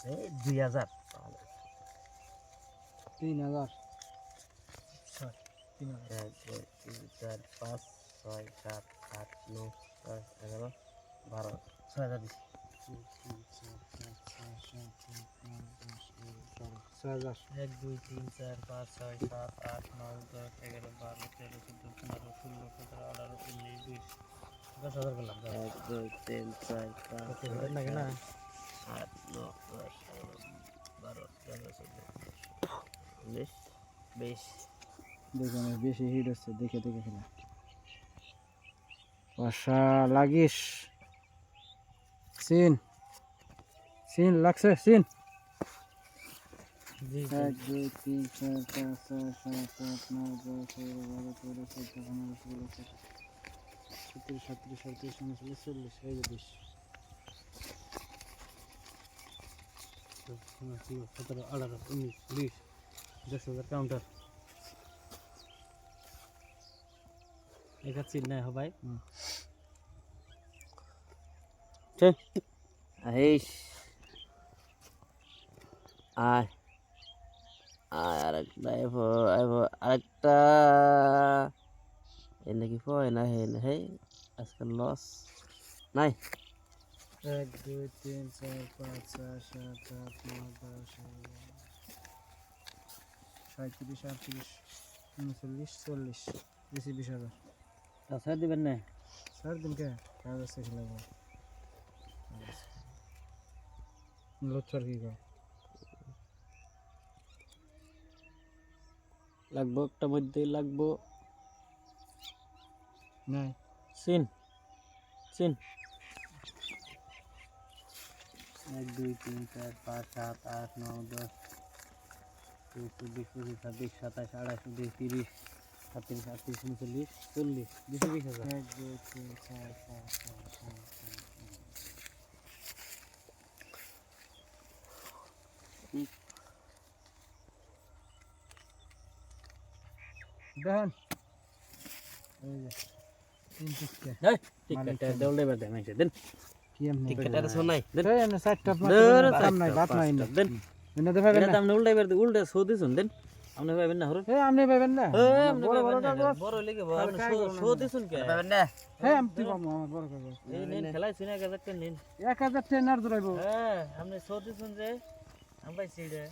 এই 2000 3000 1 2 3 4 5 6 7 8 9 10 11 12 6000 দিছি 1 2 3 4 5 6 7 8 9 10 11 12 13 14 15 16 17 18 19 20 10,000 করলাম 1 2 3 4 5 6 7 8 9 10 11 12 13 14 15 20 দেখুন বেশি হিট হচ্ছে দেখে দেখে খেলা বাসা লাগিস সিন সিন লাগছে সিন 1 2 3 4 5 6 7 8 9 10 11 12 13 14 15 16 17 18 19 20 21 22 23 24 25 26 27 28 29 30 এই যে 20 17 18 19 20 10,000 काउंटर एक चिन्ह नहीं हो भाई चल आइश आय আরেকটা এনে কি হয় না হে আজকে লস নাই 1 2 3 4 5 6 7 8 9 10 37 38 39 40 বেশি 20,000 আচ্ছা দিবেন না স্যার দিন কে কাজ আছে খেলাবো লোচার কি গো লাগবো একটা মধ্যে লাগবো নাই সিন সিন 1 2 3 4 5 7 8 9 10 20 21 22 27 28 29 30 31 32 39 40 20,000 1 2 3 4 5 6 7 দেখেন এই যে 3 টিকে এই টিকেটটা দেওল দেবার দেন এসে দেন কি এমনি টিকেটটা তো নাই দেন এই না 60টা দাম নাই বাত নাই দেন এনে দেখাবেন এটা না দাম উল্টাইবার উল্টা সৌদি শুন দেন আপনি পাবেন না হরুন এই আপনি পাবেন না বড় বড় কাগজ বড় লিখে সৌদি শুন কে পাবেন না হ্যাঁ আমি দিব আমার বড় কাগজ এই নিন খেলাই শুনে গেছে নিন 1000 ট্রেনার ধরাইবো হ্যাঁ আপনি সৌদি শুন যে আমি পাইছি রে